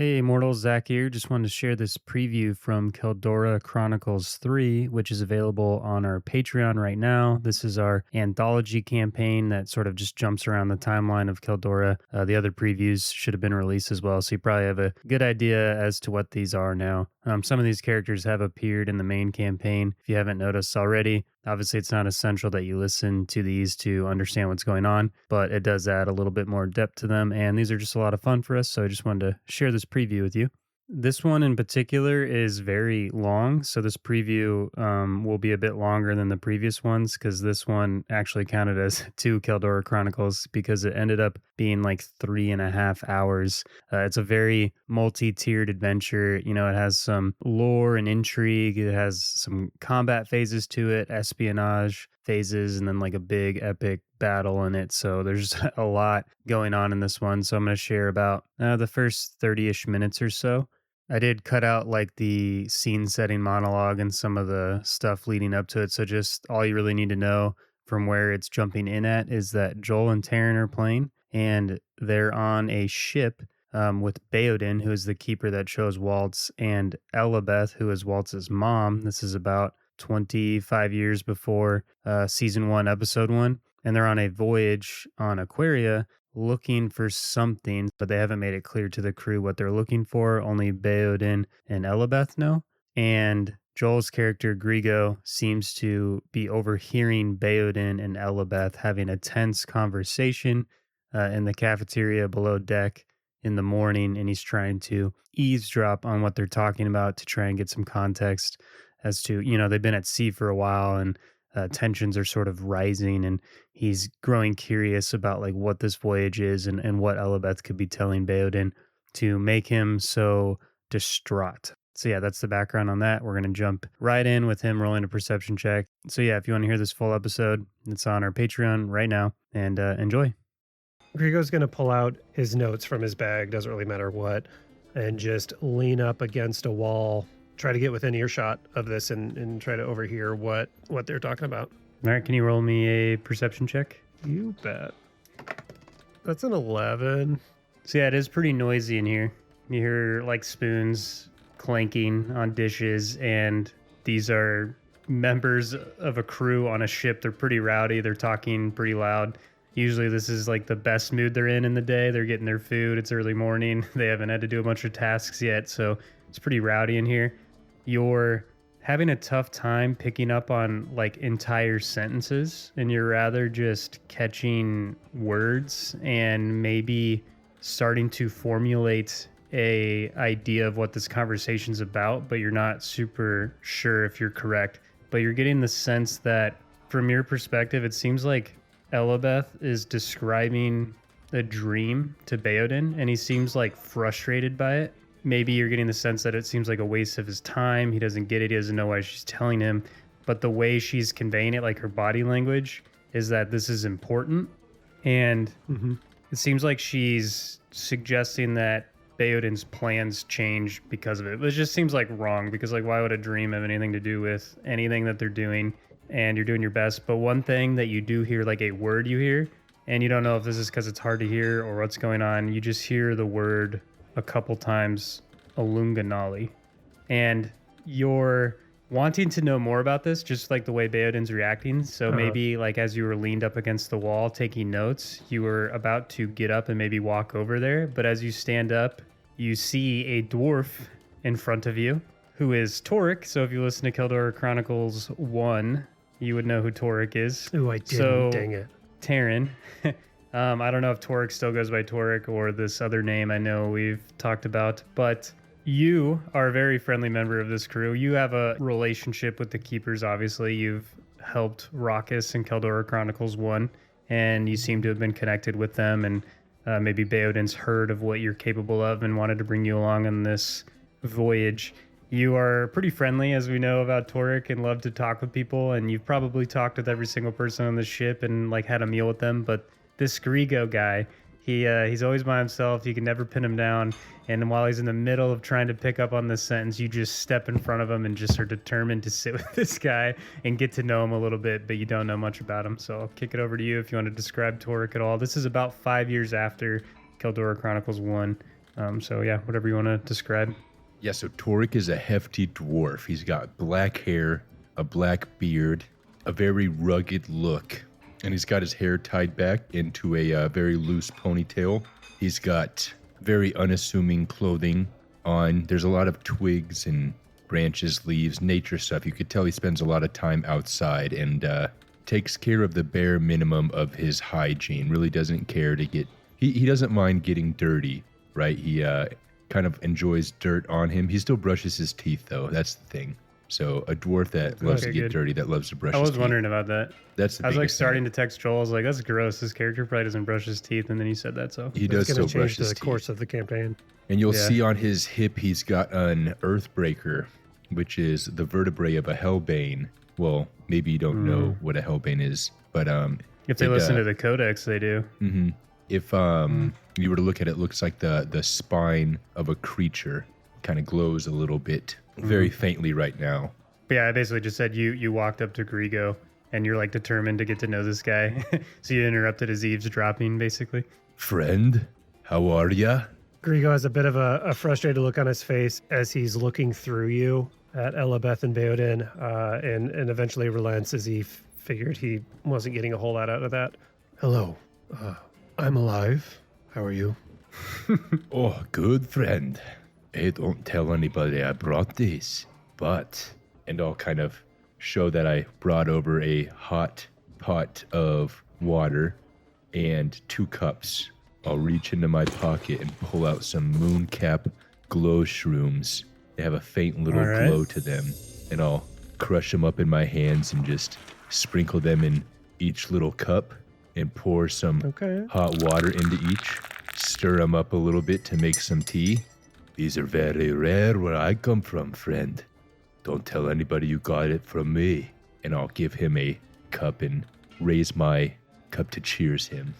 Hey, Immortal, Zach here. Just wanted to share this preview from Keldora Chronicles 3, which is available on our Patreon right now. This is our anthology campaign that sort of just jumps around the timeline of Keldora. The other previews should have been released as well, so you probably have a good idea as to what these are now. Some of these characters have appeared in the main campaign, if you haven't noticed already. Obviously, it's not essential that you listen to these to understand what's going on, but it does add a little bit more depth to them. And these are just a lot of fun for us. So I just wanted to share this preview with you. This one in particular is very long. So this preview will be a bit longer than the previous ones because this one actually counted as two Keldora Chronicles because it ended up being like 3.5 hours. It's a very multi-tiered adventure. You know, it has some lore and intrigue. It has some combat phases to it, espionage phases, and then like a big epic battle in it. So there's a lot going on in this one. So I'm going to share about the first 30-ish minutes or so. I did cut out like the scene setting monologue and some of the stuff leading up to it. So just all you really need to know from where it's jumping in at is that Joel and Taryn are playing and they're on a ship with Baodin, who is the keeper that chose Waltz, and Elabeth, who is Waltz's mom. This is about 25 years before season 1, episode 1. And they're on a voyage on Aquaria looking for something, but they haven't made it clear to the crew what they're looking for. Only Baodin and Elabeth know. And Joel's character, Grigo, seems to be overhearing Baodin and Elabeth having a tense conversation in the cafeteria below deck in the morning, and he's trying to eavesdrop on what they're talking about to try and get some context as to, you know, they've been at sea for a while and tensions are sort of rising, and he's growing curious about like what this voyage is and what Elabeth could be telling Baodin to make him so distraught. So yeah, that's the background on that. We're going to jump right in with him rolling a perception check. So yeah, if you want to hear this full episode, it's on our Patreon right now, and enjoy. Grigo's going to pull out his notes from his bag, doesn't really matter what, and just lean up against a wall, try to get within earshot of this and try to overhear what they're talking about. All right, can you roll me a perception check? You bet. That's an 11. So yeah, it is pretty noisy in here. You hear like spoons clanking on dishes, and these are members of a crew on a ship. They're pretty rowdy. They're talking pretty loud. Usually this is like the best mood they're in the day. They're getting their food. It's early morning. They haven't had to do a bunch of tasks yet, so it's pretty rowdy in here. You're having a tough time picking up on like entire sentences, and you're rather just catching words and maybe starting to formulate a idea of what this conversation's about, but you're not super sure if you're correct. But you're getting the sense that from your perspective, it seems like Elabeth is describing a dream to Baodin, and he seems like frustrated by it. Maybe you're getting the sense that it seems like a waste of his time. He doesn't get it. He doesn't know why she's telling him. But the way she's conveying it, like her body language, is that this is important. And it seems like she's suggesting that Baodin's plans change because of it. But it just seems like wrong, because like, why would a dream have anything to do with anything that they're doing? And you're doing your best. But one thing that you do hear, like a word you hear, and you don't know if this is because it's hard to hear or what's going on, you just hear the word a couple times, Alunganali. And you're wanting to know more about this, just like the way Baodin's reacting. So maybe like as you were leaned up against the wall taking notes, you were about to get up and maybe walk over there. But as you stand up, you see a dwarf in front of you who is Torek. So if you listen to Keldora Chronicles 1, you would know who Torek is. Ooh, I didn't. So, dang it. Taryn. I don't know if Torek still goes by Torek or this other name I know we've talked about, but you are a very friendly member of this crew. You have a relationship with the Keepers, obviously. You've helped Raucus in Keldora Chronicles 1, and you seem to have been connected with them, and maybe Baodin's heard of what you're capable of and wanted to bring you along on this voyage. You are pretty friendly, as we know about Torek, and love to talk with people, and you've probably talked with every single person on the ship and like had a meal with them, but this Grigo guy, he's always by himself. You can never pin him down. And while he's in the middle of trying to pick up on this sentence, you just step in front of him and just are determined to sit with this guy and get to know him a little bit, but you don't know much about him. So I'll kick it over to you if you want to describe Torek at all. This is about 5 years after Keldora Chronicles 1. So yeah, whatever you want to describe. Yeah, so Torek is a hefty dwarf. He's got black hair, a black beard, a very rugged look, and he's got his hair tied back into a very loose ponytail. He's got very unassuming clothing on. There's a lot of twigs and branches, leaves, nature stuff. You could tell he spends a lot of time outside and takes care of the bare minimum of his hygiene. Really doesn't care to get... He doesn't mind getting dirty, right? He kind of enjoys dirt on him. He still brushes his teeth, though. That's the thing. So a dwarf that loves to get dirty, that loves to brush his teeth. I was wondering about that. That's the I was like biggest starting thing. to text Joel. I was like, that's gross. This character probably doesn't brush his teeth. And then he said that, so. He does still It's going brush to change his the teeth. course of the campaign. And you'll see on his hip, he's got an Earthbreaker, which is the vertebrae of a Hellbane. Well, maybe you don't know what a Hellbane is, but If they listen to the Codex, they do. if you were to look at it, it looks like the spine of a creature kind of glows a little bit, very faintly right now. But yeah, I basically just said you walked up to Grigo and you're like determined to get to know this guy. So you interrupted his eavesdropping, basically. Friend, how are ya? Grigo has a bit of a frustrated look on his face as he's looking through you at Elabeth and Beodin, and eventually relents as he figured he wasn't getting a whole lot out of that. Hello, I'm alive. How are you? Oh, good friend. Hey, don't tell anybody I brought these, but... And I'll kind of show that I brought over a hot pot of water and 2 cups. I'll reach into my pocket and pull out some mooncap glow shrooms. They have a faint little glow to them, and I'll crush them up in my hands and just sprinkle them in each little cup and pour some hot water into each. Stir them up a little bit to make some tea. These are very rare where I come from, friend. Don't tell anybody you got it from me. And I'll give him a cup and raise my cup to cheers him.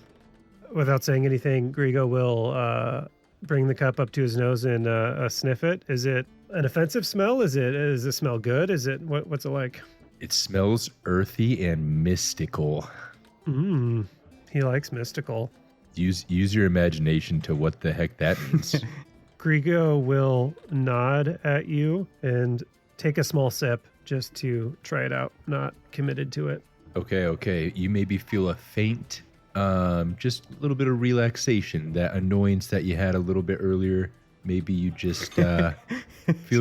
Without saying anything, Grigo will bring the cup up to his nose and sniff it. Is it an offensive smell? Does it smell good? What's it like? It smells earthy and mystical. He likes mystical. Use your imagination to what the heck that means. Grigo will nod at you and take a small sip just to try it out, not committed to it. Okay. You maybe feel a faint, just a little bit of relaxation. That annoyance that you had a little bit earlier, maybe you just feel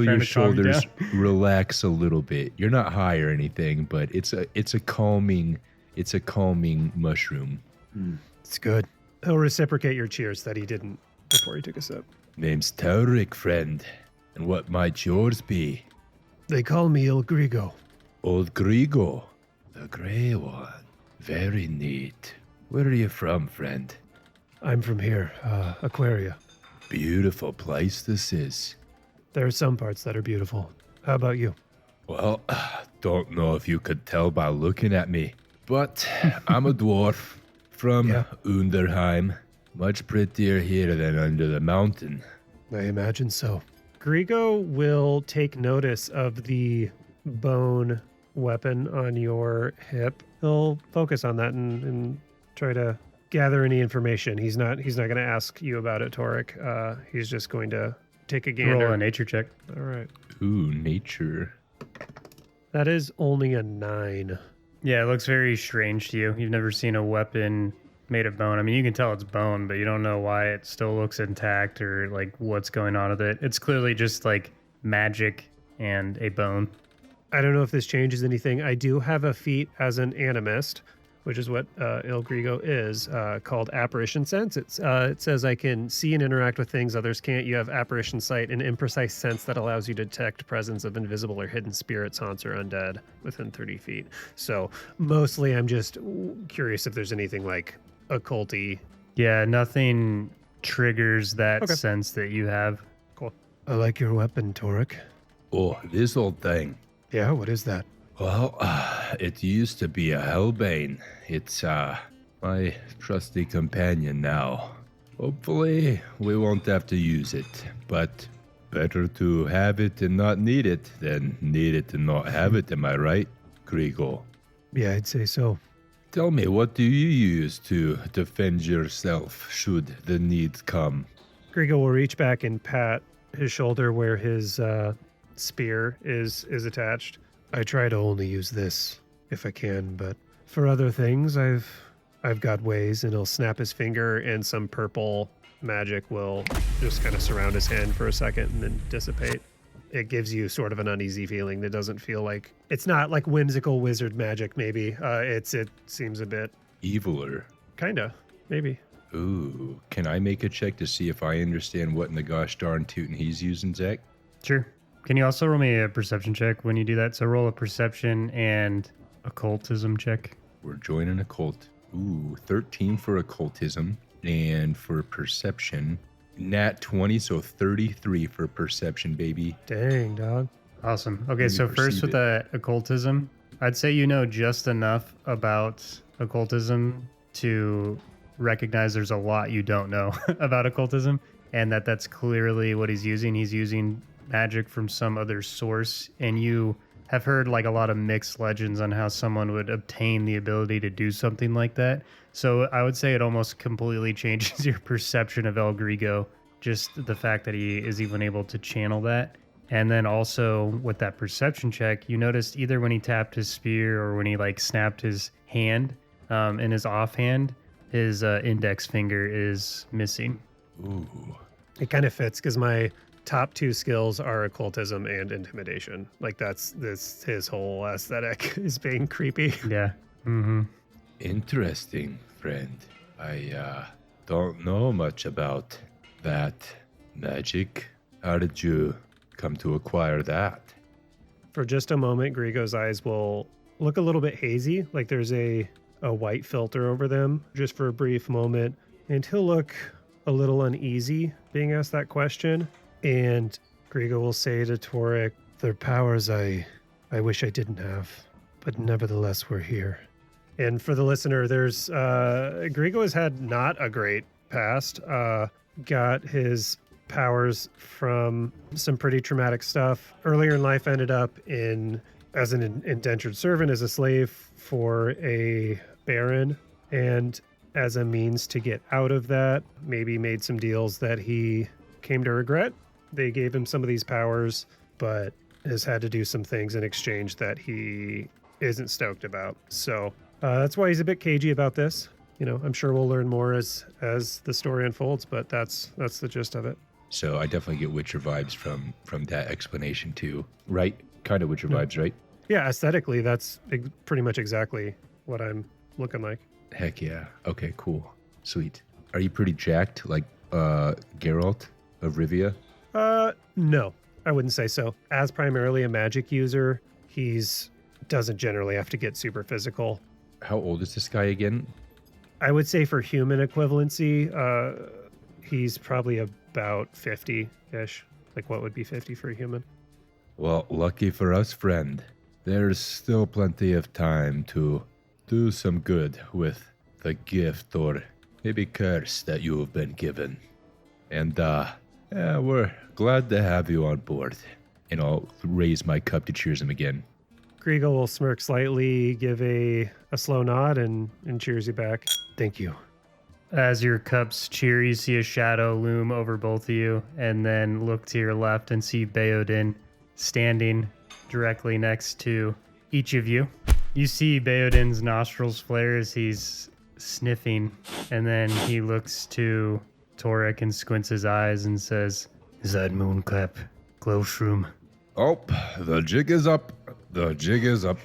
your shoulders relax a little bit. You're not high or anything, but it's a calming mushroom. It's good. He'll reciprocate your cheers that he didn't before he took a sip. Name's Taurik, friend. And what might yours be? They call me Il Grigo. Old Grigo, the grey one. Very neat. Where are you from, friend? I'm from here, Aquaria. Beautiful place this is. There are some parts that are beautiful. How about you? Well, don't know if you could tell by looking at me, but I'm a dwarf from Underheim. Much prettier here than under the mountain. I imagine so. Grigo will take notice of the bone weapon on your hip. He'll focus on that and try to gather any information. He's not going to ask you about it, Torek. He's just going to take a gander. Roll a nature check. All right. Ooh, nature. That is only a 9. Yeah, it looks very strange to you. You've never seen a weapon made of bone. I mean, you can tell it's bone, but you don't know why it still looks intact or like what's going on with it. It's clearly just like magic and a bone. I don't know if this changes anything. I do have a feat as an animist, which is what Il Grigo is, called Apparition Sense. It says I can see and interact with things others can't. You have Apparition Sight, an imprecise sense that allows you to detect presence of invisible or hidden spirits, haunts, or undead within 30 feet. So mostly I'm just curious if there's anything like occulty. Yeah, nothing triggers that sense that you have. Cool. I like your weapon, Torek. Oh, this old thing. Yeah, what is that? Well, it used to be a Hellbane. It's, my trusty companion now. Hopefully, we won't have to use it, but better to have it and not need it than need it and not have it, am I right, Grigo? Yeah, I'd say so. Tell me, what do you use to defend yourself should the need come? Grigo will reach back and pat his shoulder where his spear is attached. I try to only use this if I can, but for other things, I've got ways. And he'll snap his finger, and some purple magic will just kind of surround his hand for a second and then dissipate. It gives you sort of an uneasy feeling that doesn't feel like it's not like whimsical wizard magic. Maybe it seems a bit Eviler. kinda maybe. Ooh, can I make a check to see if I understand what in the gosh darn tootin' he's using, Zach? Sure. Can you also roll me a perception check when you do that? So roll a perception and occultism check. We're joining a cult. Ooh, 13 for occultism, and for perception, nat 20, so 33 for perception, baby. Dang, dog. Awesome. Okay, Let me so first perceive with the occultism, I'd say you know just enough about occultism to recognize there's a lot you don't know about occultism, and that's clearly what he's using. He's using magic from some other source, and you have heard like a lot of mixed legends on how someone would obtain the ability to do something like that. So I would say it almost completely changes your perception of El Grigo, just the fact that he is even able to channel that. And then also with that perception check, you noticed either when he tapped his spear or when he like snapped his hand, in his offhand, his index finger is missing. Ooh. It kind of fits because my top two skills are occultism and intimidation. Like that's his whole aesthetic is being creepy. Yeah. Mm-hmm. Interesting, friend. I don't know much about that magic. How did you come to acquire that? For just a moment, Grigo's eyes will look a little bit hazy, like there's a white filter over them, just for a brief moment. And he'll look a little uneasy being asked that question. And Grigo will say to Torek, "They're powers I wish I didn't have, but nevertheless we're here." And for the listener, there's Grigo has had not a great past. Got his powers from some pretty traumatic stuff. Earlier in life, ended up as an indentured servant, as a slave for a baron, and as a means to get out of that, maybe made some deals that he came to regret. They gave him some of these powers, but has had to do some things in exchange that he isn't stoked about. So that's why he's a bit cagey about this. You know, I'm sure we'll learn more as the story unfolds, but that's the gist of it. So I definitely get Witcher vibes from that explanation too, right? Kind of Witcher vibes, right? Yeah, aesthetically, that's pretty much exactly what I'm looking like. Heck yeah. Okay, cool. Sweet. Are you pretty jacked like Geralt of Rivia? No, I wouldn't say so. As primarily a magic user, doesn't generally have to get super physical. How old is this guy again? I would say for human equivalency, he's probably about 50-ish. Like what would be 50 for a human? Well, lucky for us, friend. There's still plenty of time to do some good with the gift or maybe curse that you have been given. And, yeah, we're glad to have you on board. And I'll raise my cup to cheers him again. Grigo will smirk slightly, give a slow nod, and cheers you back. Thank you. As your cups cheer, you see a shadow loom over both of you, and then look to your left and see Baodin standing directly next to each of you. You see Baodin's nostrils flare as he's sniffing, and then he looks to Torek and squints his eyes and says, "Is that moonclap glowshroom?" Oh, the jig is up. The jig is up.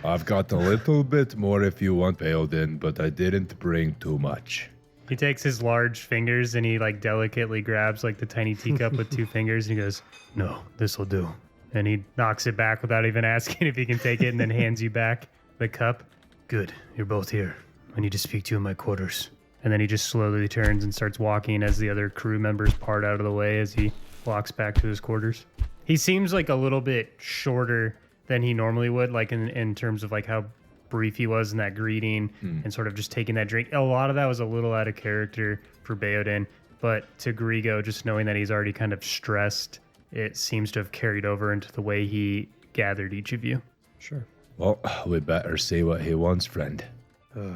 I've got a little bit more if you want, Baodin, but I didn't bring too much. He takes his large fingers and he like delicately grabs like the tiny teacup with two fingers and he goes, "No, this'll do." And he knocks it back without even asking if he can take it and then hands you back the cup. "Good, you're both here. I need to speak to you in my quarters." And then he just slowly turns and starts walking as the other crew members part out of the way as he walks back to his quarters. He seems like a little bit shorter than he normally would, like in terms of like how brief he was in that greeting and sort of just taking that drink. A lot of that was a little out of character for Baodin, but to Grigo, just knowing that he's already kind of stressed, it seems to have carried over into the way he gathered each of you. Sure. Well, we better say what he wants, friend.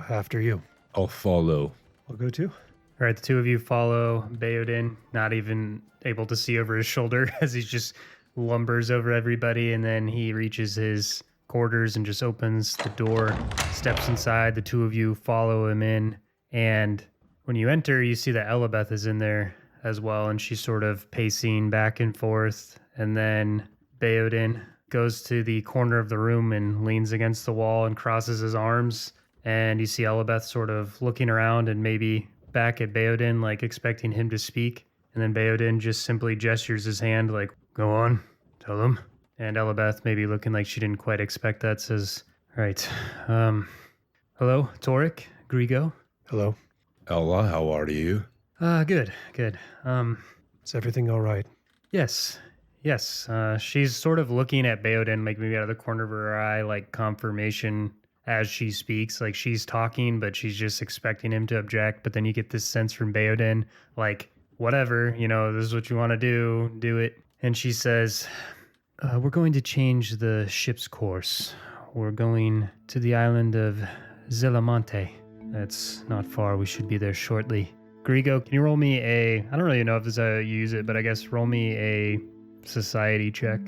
After you. I'll follow. I'll go too. All right, the two of you follow Baodin, not even able to see over his shoulder as he just lumbers over everybody, and then he reaches his quarters and just opens the door, steps inside. The two of you follow him in, and when you enter, you see that Elabeth is in there as well, and she's sort of pacing back and forth, and then Baodin goes to the corner of the room and leans against the wall and crosses his arms, and you see Elabeth sort of looking around and maybe back at Baodin, like expecting him to speak. And then Baodin just simply gestures his hand like, go on, tell him. And Elabeth, maybe looking like she didn't quite expect that, says, right, hello, Torek, Grigo. Hello. Ella, how are you? Good. Is everything all right? Yes. She's sort of looking at Baodin, like maybe out of the corner of her eye, like confirmation as she speaks. Like she's talking, but she's just expecting him to object. But then you get this sense from Baodin, like, whatever, this is what you want to do it. And she says, we're going to change the ship's course. We're going to the island of Zelamante. That's not far. We should be there shortly. Grigo, can you roll me I don't really know if this is how you use it, but I guess roll me a society check.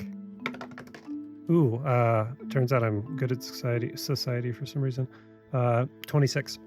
Ooh, turns out I'm good at society for some reason. 26.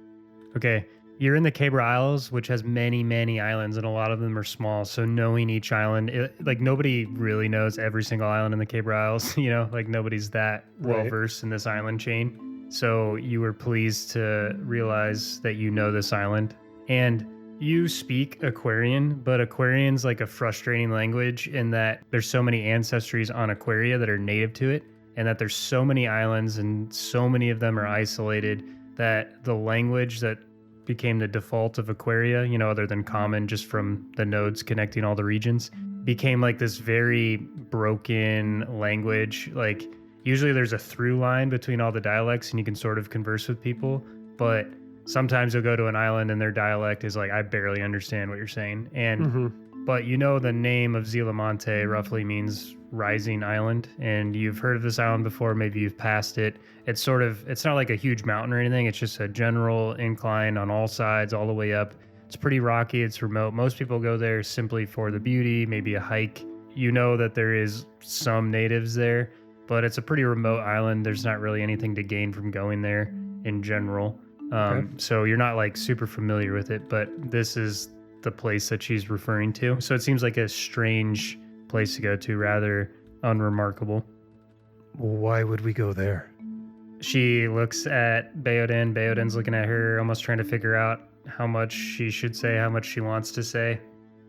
Okay. You're in the Cabra Isles, which has many, many islands, and a lot of them are small. So knowing each island, like nobody really knows every single island in the Cabra Isles, like nobody's that well-versed in this island chain. So you were pleased to realize that you know this island. And you speak Aquarian, but Aquarian's like a frustrating language in that there's so many ancestries on Aquaria that are native to it, and that there's so many islands and so many of them are isolated that the language that became the default of Aquaria, other than common just from the nodes connecting all the regions, became like this very broken language. Like usually there's a through line between all the dialects and you can sort of converse with people, but sometimes you'll go to an island and their dialect is like, I barely understand what you're saying. And but the name of Zelamante roughly means rising island, and you've heard of this island before, maybe you've passed it. It's not like a huge mountain or anything, it's just a general incline on all sides all the way up. It's pretty rocky, it's remote. Most people go there simply for the beauty, maybe a hike. That there is some natives there, but it's a pretty remote island. There's not really anything to gain from going there in general. So you're not like super familiar with it, but this is the place that she's referring to. So it seems like a strange place to go to, rather unremarkable. Why would we go there? She looks at Baodin. Baodin's looking at her, almost trying to figure out how much she should say, how much she wants to say.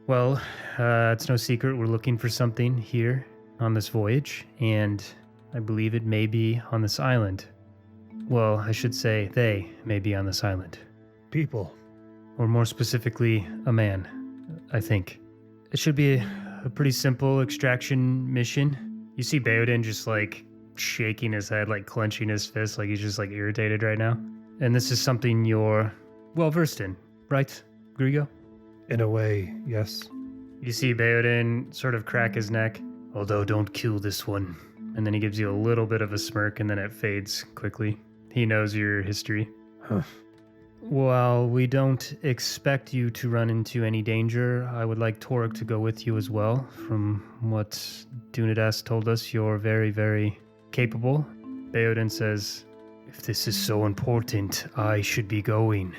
Well, it's no secret we're looking for something here on this voyage, and I believe it may be on this island. Well, I should say they may be on this island. People. Or more specifically, a man, I think. It should be a pretty simple extraction mission. You see Baodin just like shaking his head, like clenching his fist, like he's just like irritated right now. And this is something you're well versed in, right, Grigo? In a way, yes. You see Baodin sort of crack his neck, although don't kill this one. And then he gives you a little bit of a smirk, and then it fades quickly. He knows your history. Huh. While we don't expect you to run into any danger, I would like Torek to go with you as well. From what Dunadas told us, you're very, very capable. Baodin says, if this is so important, I should be going.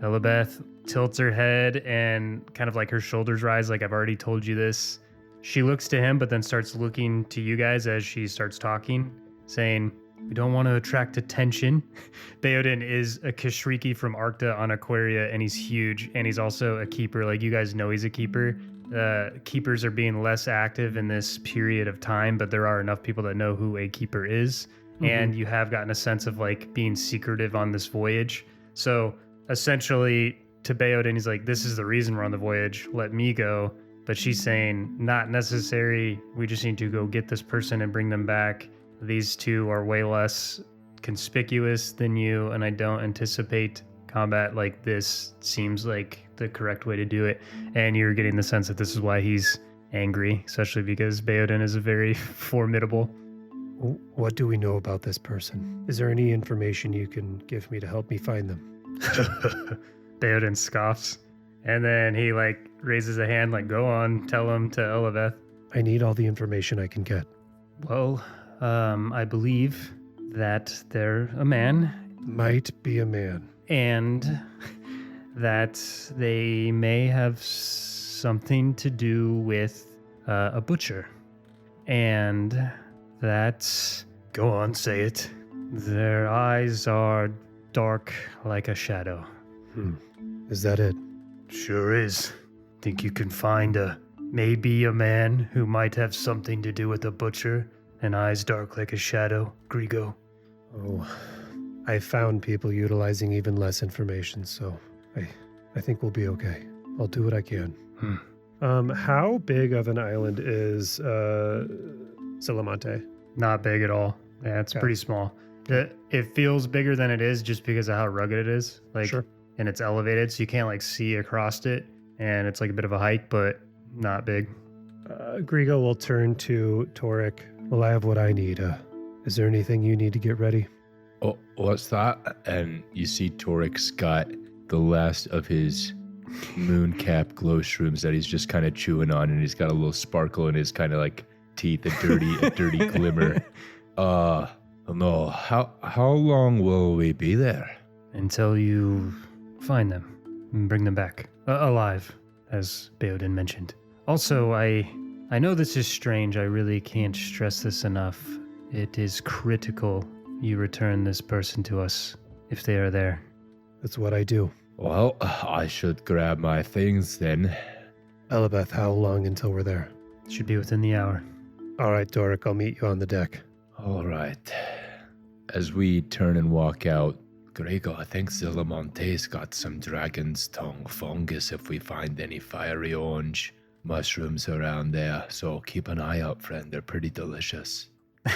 Elabeth tilts her head and kind of like her shoulders rise, like I've already told you this. She looks to him, but then starts looking to you guys as she starts talking, saying, we don't want to attract attention. Baodin is a Kashriki from Arcta on Aquaria, and he's huge, and he's also a keeper. Like, you guys know he's a keeper. Keepers are being less active in this period of time, but there are enough people that know who a keeper is. And you have gotten a sense of, like, being secretive on this voyage. So, essentially, to Baodin, he's like, this is the reason we're on the voyage. Let me go. But she's saying, not necessary. We just need to go get this person and bring them back. These two are way less conspicuous than you, and I don't anticipate combat like this. Seems like the correct way to do it. And you're getting the sense that this is why he's angry, especially because Baodin is a very formidable. What do we know about this person? Is there any information you can give me to help me find them? Baodin scoffs. And then he like raises a hand, like, go on, tell him to Elabeth. I need all the information I can get. Well, I believe that they're a man Might be a man. and that they may have something to do with a butcher. And that, go on, say it. Their eyes are dark like a shadow. Is that it? Sure is. Think you can find maybe a man who might have something to do with a butcher and eyes dark like a shadow, Grigo? Oh, I found people utilizing even less information, so I think we'll be okay. I'll do what I can. How big of an island is Silamonte? Not big at all. Yeah, it's Okay. pretty small. It feels bigger than it is just because of how rugged it is. Like, Sure. and it's elevated, so you can't like see across it, and it's like a bit of a hike, but not big. Grigo will turn to Torek. Well, I have what I need. Is there anything you need to get ready? Oh, what's that? And you see Torik's got the last of his mooncap glow shrooms that he's just kind of chewing on, and he's got a little sparkle in his kind of like teeth, a dirty glimmer. No, how long will we be there? Until you find them and bring them back alive, as Beodin mentioned. Also, I know this is strange. I really can't stress this enough. It is critical you return this person to us if they are there. That's what I do. Well, I should grab my things then. Elabeth, how long until we're there? Should be within the hour. All right, Torek, I'll meet you on the deck. All right. As we turn and walk out, Grego, I think Zillamonte's got some dragon's tongue fungus if we find any fiery orange mushrooms around there. So keep an eye out, friend. They're pretty delicious.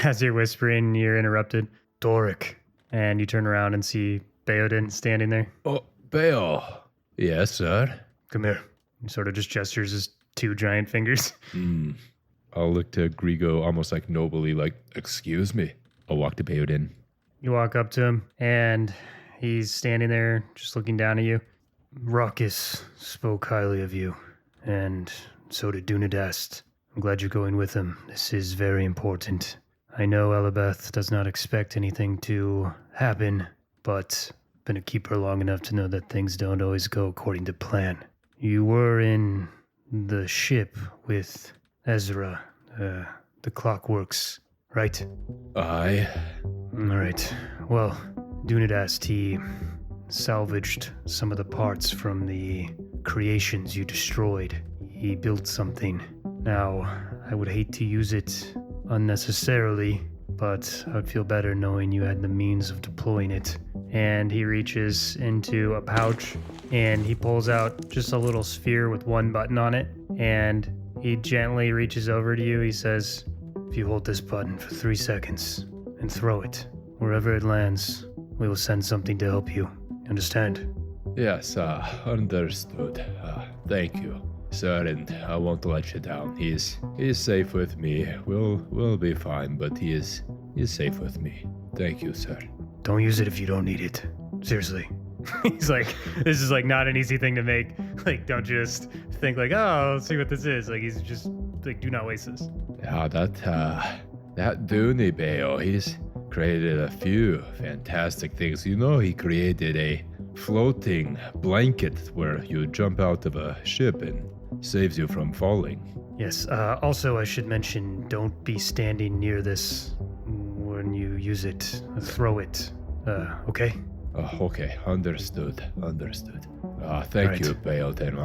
As you're whispering, you're interrupted. Doric. And you turn around and see Beodin standing there. Oh, Bale. Yes, sir. Come here. He sort of just gestures his two giant fingers. I'll look to Grego almost like nobly, like, excuse me. I'll walk to Beodin. You walk up to him, and he's standing there just looking down at you. Ruckus spoke highly of you, and so did Dunadast. I'm glad you're going with him. This is very important. I know Elabeth does not expect anything to happen, but been a keeper long enough to know that things don't always go according to plan. You were in the ship with Ezra, the Clockworks, right? Aye. All right. Well, Dunadast, he salvaged some of the parts from the creations you destroyed. He built something. Now, I would hate to use it unnecessarily, but I'd feel better knowing you had the means of deploying it. And he reaches into a pouch and he pulls out just a little sphere with one button on it. And he gently reaches over to you. He says, if you hold this button for 3 seconds and throw it, wherever it lands, we will send something to help you. Understand? Yes, understood. Thank you, sir, and I won't let you down. He's safe with me. We'll be fine, but he is safe with me. Thank you, sir. Don't use it if you don't need it. Seriously. He's like, this is like not an easy thing to make. Like, don't just think like, oh, let's see what this is. Like, he's just like, do not waste this. Yeah, that Dooney Bale, he's created a few fantastic things. You know, he created a floating blanket where you jump out of a ship and saves you from falling. Yes. Also, I should mention, don't be standing near this when you use it. Throw it. Okay? Okay, understood. Thank Right. you, Bale. Then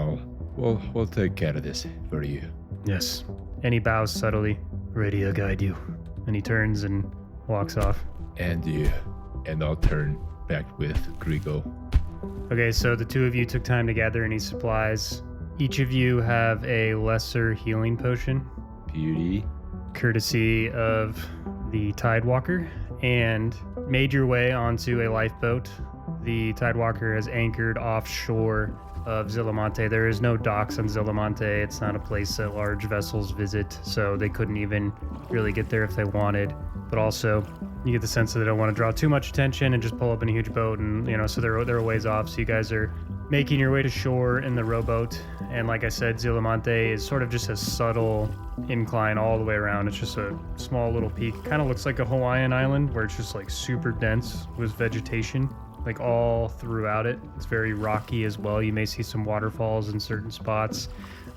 we'll take care of this for you. Yes. And he bows subtly, ready to guide you. And he turns and walks off. And you. And I'll turn back with Grigo. Okay, so the two of you took time to gather any supplies. Each of you have a lesser healing potion, Beauty. courtesy of the Tidewalker, and made your way onto a lifeboat. The Tidewalker has anchored offshore of Zillamonte. There is no docks on Zillamonte. It's not a place that large vessels visit, so they couldn't even really get there if they wanted. But also, you get the sense that they don't want to draw too much attention and just pull up in a huge boat, and so they're a ways off. So you guys are making your way to shore in the rowboat, and like I said, Zillamonte is sort of just a subtle incline all the way around. It's just a small little peak. Kind of looks like a Hawaiian island where it's just like super dense with vegetation, like all throughout it. It's very rocky as well. You may see some waterfalls in certain spots,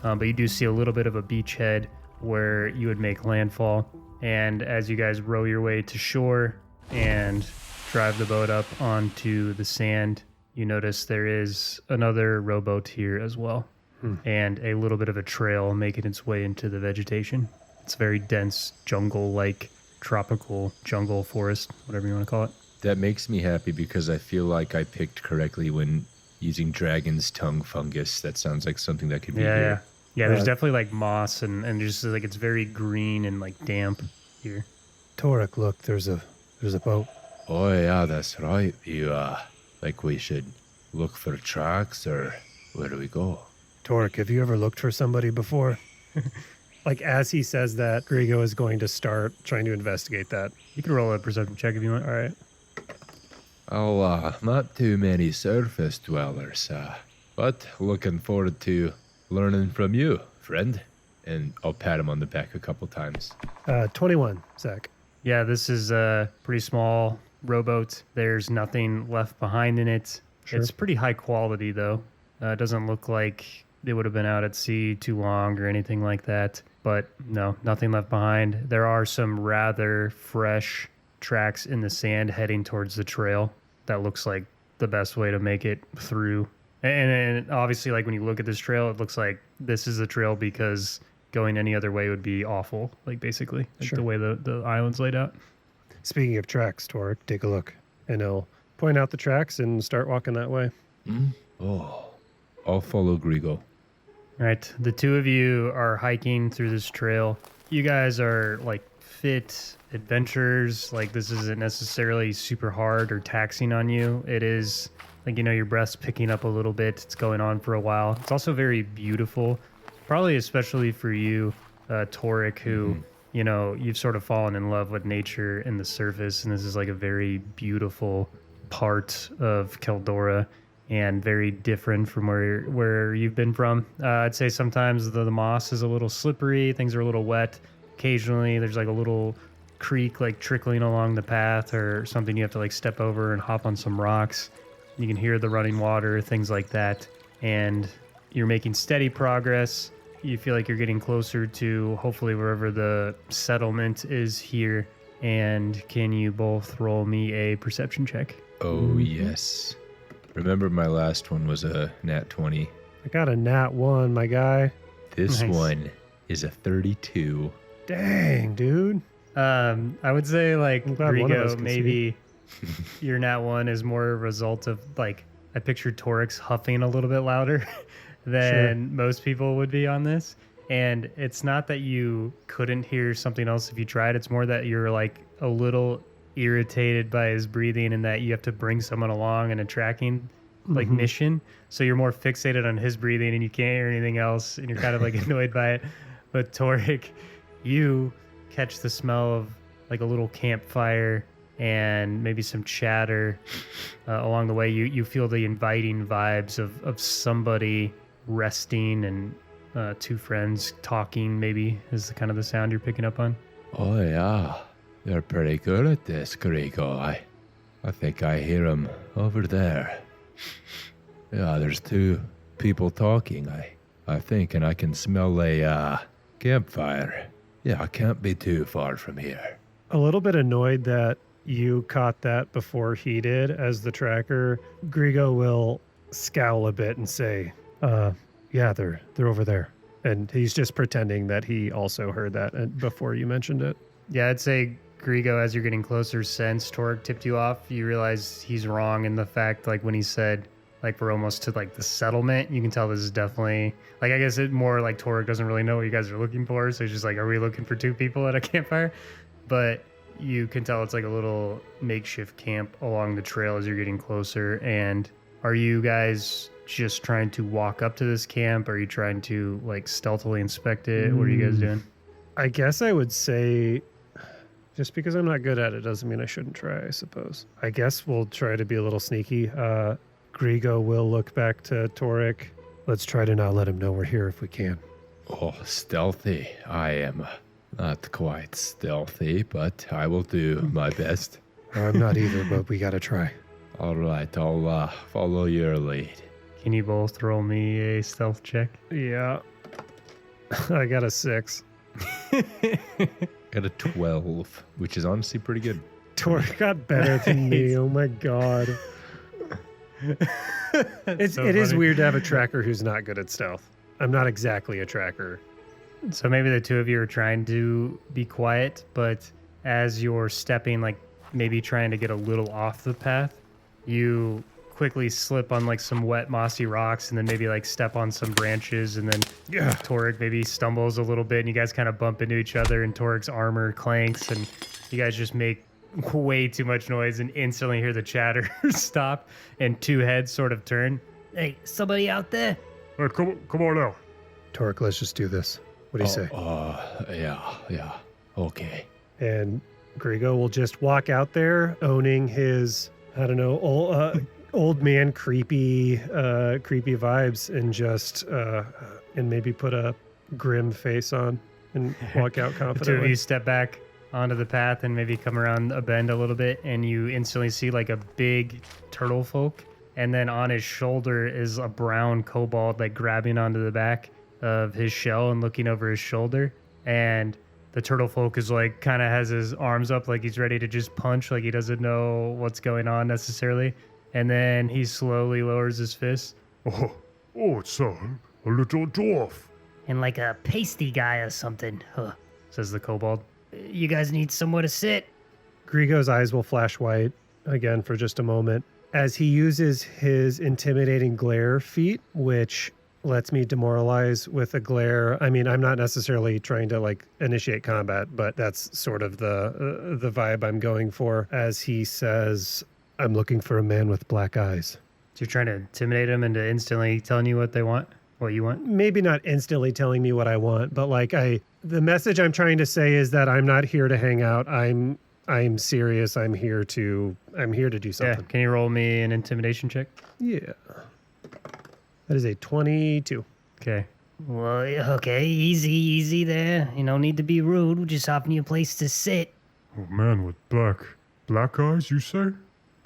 but you do see a little bit of a beachhead where you would make landfall. And as you guys row your way to shore and drive the boat up onto the sand, you notice there is another rowboat here as well, and a little bit of a trail making its way into the vegetation. It's very dense jungle-like tropical jungle forest, whatever you want to call it. That makes me happy because I feel like I picked correctly when using dragon's tongue fungus. That sounds like something that could be here. Yeah, there's definitely like moss and just like it's very green and like damp here. Torek, look, there's a boat. Oh yeah, that's right. You like we should look for tracks, or where do we go? Torek, have you ever looked for somebody before? Like as he says that, Grigo is going to start trying to investigate that. You can roll a perception check if you want. All right. Oh, not too many surface dwellers, but looking forward to learning from you, friend. And I'll pat him on the back a couple times. 21, Zach. Yeah, this is a pretty small rowboat. There's nothing left behind in it. Sure. It's pretty high quality, though. It doesn't look like they would have been out at sea too long or anything like that. But no, nothing left behind. There are some rather fresh tracks in the sand heading towards the trail. That looks like the best way to make it through. And obviously, like when you look at this trail, it looks like this is the trail because going any other way would be awful, like basically, like Sure. the way the island's laid out. Speaking of tracks, Torek, take a look. And he'll point out the tracks and start walking that way. Oh, I'll follow Grigo. All right, the two of you are hiking through this trail. You guys are like fit adventurers. Like this isn't necessarily super hard or taxing on you. It is like, your breath's picking up a little bit. It's going on for a while. It's also very beautiful, probably especially for you, Torek, who, you've sort of fallen in love with nature and the surface. And this is like a very beautiful part of Keldora and very different from where you've been from. I'd say sometimes the moss is a little slippery. Things are a little wet. Occasionally there's like a little creek like trickling along the path or something you have to like step over and hop on some rocks. You can hear the running water, things like that. And you're making steady progress. You feel like you're getting closer to hopefully wherever the settlement is here. And can you both roll me a perception check? Oh, yes. Remember my last one was a nat 20. I got a nat 1, my guy. This Nice. one is a 32. Dang, dude. I would say like I'm glad one of us Grigo, can maybe your nat 1 is more a result of like I pictured Torix huffing a little bit louder than most people would be on this. And it's not that you couldn't hear something else if you tried. It's more that you're like a little irritated by his breathing and that you have to bring someone along in a tracking like mission. So you're more fixated on his breathing and you can't hear anything else and you're kind of like annoyed by it. But Torek, you catch the smell of like a little campfire and maybe some chatter along the way. You feel the inviting vibes of somebody resting and two friends talking, maybe, is the kind of the sound you're picking up on. Oh, yeah. They're pretty good at this, Grigo. I think I hear them over there. Yeah, there's two people talking, I think, and I can smell a campfire. Yeah, I can't be too far from here. A little bit annoyed that you caught that before he did as the tracker. Grigo will scowl a bit and say, yeah, they're over there. And he's just pretending that he also heard that before you mentioned it. Yeah, I'd say Grigo, as you're getting closer, since Torek tipped you off, you realize he's wrong in the fact, like when he said, like we're almost to like the settlement, you can tell this is definitely, like I guess it more like Torek doesn't really know what you guys are looking for, so he's just like, are we looking for two people at a campfire? But you can tell it's like a little makeshift camp along the trail as you're getting closer. And are you guys just trying to walk up to this camp? Are you trying to like stealthily inspect it? What are you guys doing? I guess I would say, just because I'm not good at it doesn't mean I shouldn't try, I suppose. I guess we'll try to be a little sneaky. Grigo will look back to Torek. Let's try to not let him know we're here if we can. Oh, stealthy. I am not quite stealthy, but I will do my best. I'm not either, but we gotta try. All right, I'll follow your lead. Can you both roll me a stealth check? Yeah. I got a 6. Got a 12, which is honestly pretty good. Torek got better than me. Oh my god. It is weird to have a tracker who's not good at stealth. I'm not exactly a tracker. So maybe the two of you are trying to be quiet, but as you're stepping, like maybe trying to get a little off the path, you quickly slip on like some wet mossy rocks and then maybe like step on some branches, and then Torek maybe stumbles a little bit and you guys kind of bump into each other and Torek's armor clanks and you guys just make way too much noise and instantly hear the chatter stop and two heads sort of turn. Hey, somebody out there? Hey, come on out. Torek, let's just do this. What do you say? Yeah. Okay. And Grigo will just walk out there owning his, I don't know, old man creepy vibes, and just and maybe put a grim face on and walk out The two of confidently. you step back onto the path and maybe come around a bend a little bit, and you instantly see like a big turtle folk, and then on his shoulder is a brown kobold like grabbing onto the back of his shell and looking over his shoulder. And the turtle folk is like kind of has his arms up like he's ready to just punch, like he doesn't know what's going on necessarily. And then he slowly lowers his fist. Oh, it's a little dwarf. And like a pasty guy or something. Huh. Says the kobold. You guys need somewhere to sit. Grigo's eyes will flash white again for just a moment as he uses his intimidating glare feat, which lets me demoralize with a glare. I mean, I'm not necessarily trying to like initiate combat, but that's sort of the vibe I'm going for, as he says, I'm looking for a man with black eyes. So you're trying to intimidate him into instantly telling you what you want? Maybe not instantly telling me what I want, but like the message I'm trying to say is that I'm not here to hang out. I'm serious. I'm here to do something. Yeah. Can you roll me an intimidation check? Yeah. That is a 22. Okay. Well, okay, easy there. You don't need to be rude. We're just offering you a place to sit. Oh, man with black eyes, you say?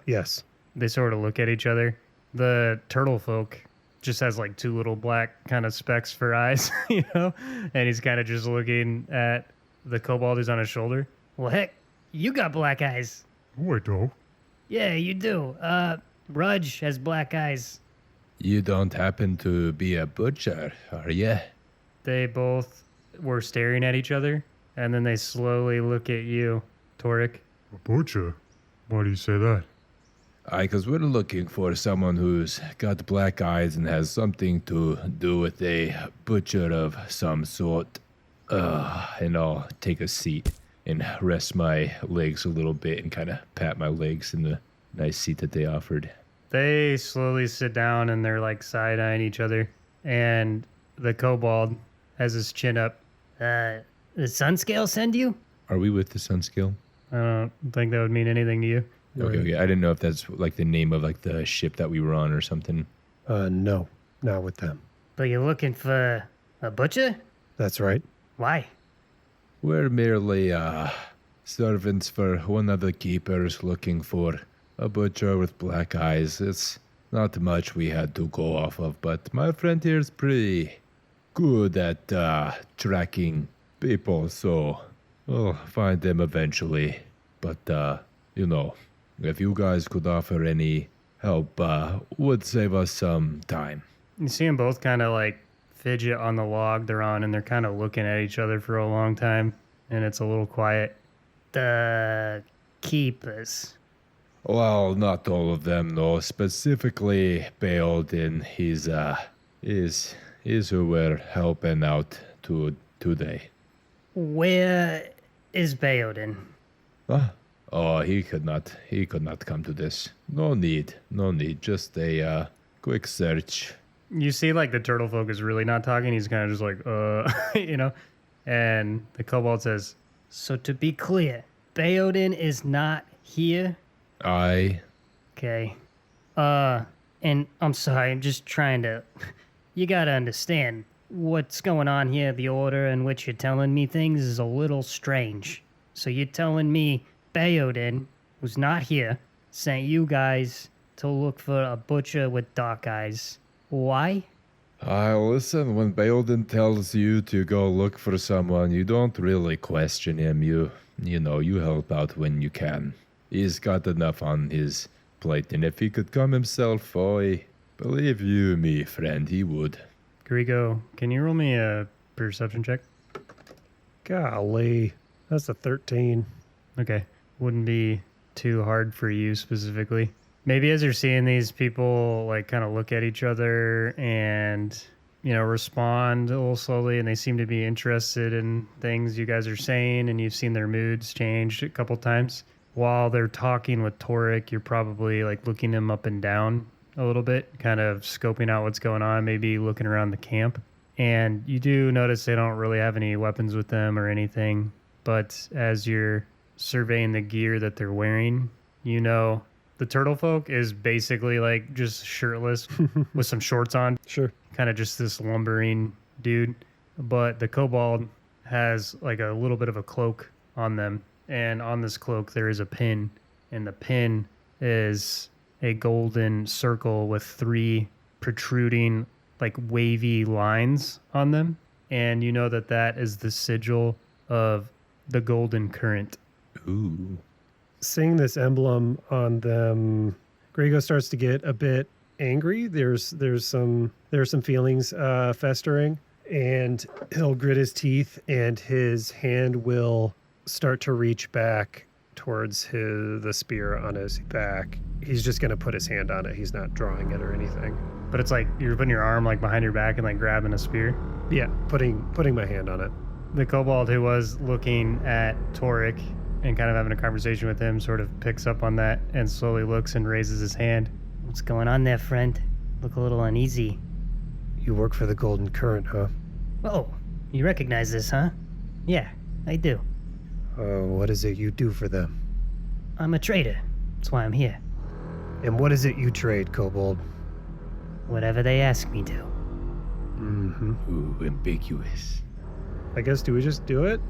Yes. They sort of look at each other. The turtle folk just has like two little black kind of specks for eyes, you know? And he's kind of just looking at the kobold who's on his shoulder. Well, heck, you got black eyes. Oh, I do. Yeah, you do. Rudge has black eyes. You don't happen to be a butcher, are you? They both were staring at each other, and then they slowly look at you, Torek. A butcher? Why do you say that? Because we're looking for someone who's got black eyes and has something to do with a butcher of some sort. And I'll take a seat and rest my legs a little bit and kind of pat my legs in the nice seat that they offered. They slowly sit down and they're like side-eyeing each other, and the kobold has his chin up. The sun scale send you? Are we with the Sun Scale? I don't think that would mean anything to you. Okay. I didn't know if that's like the name of like the ship that we were on or something. No, not with them. But you're looking for a butcher? That's right. Why? We're merely servants for one of the keepers looking for a butcher with black eyes. It's not much we had to go off of, but my friend here is pretty good at tracking people, so we'll find them eventually. But, if you guys could offer any help, would save us some time. You see them both kind of like fidget on the log they're on, and they're kind of looking at each other for a long time, and it's a little quiet. The keepers. Well, not all of them, though. Specifically, Beolden, is who we're helping out today. Where is Baodin? Huh? Oh, he could not come to this. No need. Just a Quick search. You see, like, the turtle folk is really not talking. He's kind of just like, you know. And the kobold says, So to be clear, Baodin is not here? I. Okay. And I'm sorry, I'm just trying to... You gotta understand, what's going on here, the order in which you're telling me things is a little strange. So you're telling me Baodin, who's not here, sent you guys to look for a butcher with dark eyes. Why? Listen, when Baildon tells you to go look for someone, you don't really question him. You help out when you can. He's got enough on his plate, and if he could come himself, I believe you, me friend, he would. Grigo, can you roll me a perception check? Golly, that's a 13. Okay. Wouldn't be too hard for you specifically. Maybe as you're seeing these people like kind of look at each other and, you know, respond a little slowly, and they seem to be interested in things you guys are saying, and you've seen their moods change a couple times. While they're talking with Torek, you're probably like looking him up and down a little bit, kind of scoping out what's going on, maybe looking around the camp. And you do notice they don't really have any weapons with them or anything. But as you're surveying the gear that they're wearing, you know, the turtle folk is basically like just shirtless with some shorts on. Sure. Kind of just this lumbering dude. But the kobold has like a little bit of a cloak on them. And on this cloak, there is a pin. And the pin is a golden circle with 3 protruding, like wavy lines on them. And you know that is the sigil of the golden current. Ooh. Seeing this emblem on them, Grigo starts to get a bit angry. There's some feelings festering, and he'll grit his teeth, and his hand will start to reach back towards the spear on his back. He's just going to put his hand on it. He's not drawing it or anything. But it's like you're putting your arm like behind your back and like grabbing a spear. Yeah, putting my hand on it. The kobold who was looking at Torek and kind of having a conversation with him sort of picks up on that and slowly looks and raises his hand. What's going on there, friend? Look a little uneasy. You work for the Golden Current, huh? Oh, you recognize this, huh? Yeah, I do. What is it you do for them? I'm a trader. That's why I'm here. And what is it you trade, Kobold? Whatever they ask me to. Mm-hmm. Ooh, ambiguous. I guess, do we just do it?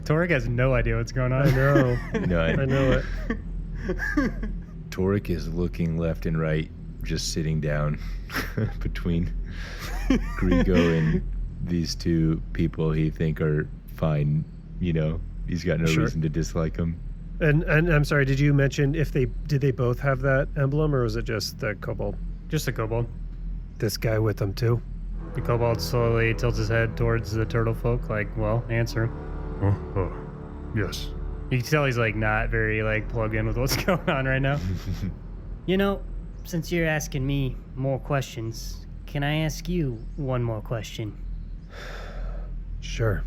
Torek has no idea what's going on. I know. None. I know it. Torek is looking left and right, just sitting down between Grigo and these 2 people he think are fine. You know, he's got no Sure. reason to dislike him. And I'm sorry, did you mention did they both have that emblem, or was it just the Kobold? Just the kobold. This guy with them too? The kobold slowly tilts his head towards the turtle folk, like, well, answer him. Yes. You can tell he's like not very like plugged in with what's going on right now. You know, since you're asking me more questions, can I ask you one more question? Sure.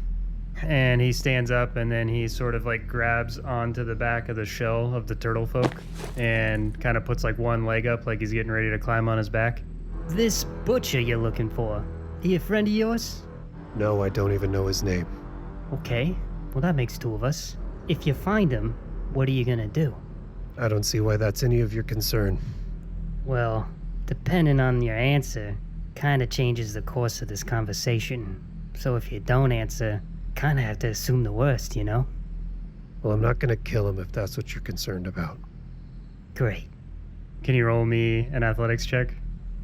And he stands up and then he sort of like grabs onto the back of the shell of the turtle folk and kind of puts like one leg up like he's getting ready to climb on his back. This butcher you're looking for, he a friend of yours? No, I don't even know his name. Okay, well that makes 2 of us. If you find him, what are you gonna do? I don't see why that's any of your concern. Well, depending on your answer, kinda changes the course of this conversation. So if you don't answer, kinda have to assume the worst, you know? Well, I'm not gonna kill him if that's what you're concerned about. Great. Can you roll me an athletics check?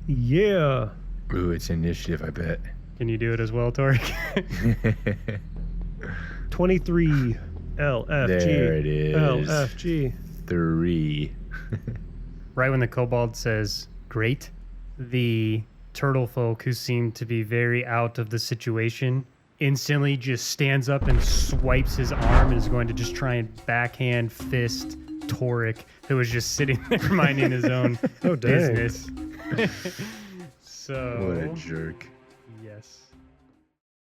Yeah. Ooh, it's initiative, I bet. Can you do it as well, Torek? 23. LFG. There it is. LFG. 3. Right when the kobold says, great, the turtle folk who seem to be very out of the situation instantly just stands up and swipes his arm and is going to just try and backhand fist Torek, who was just sitting there minding his own Oh, dang. business. So, What a jerk. yes.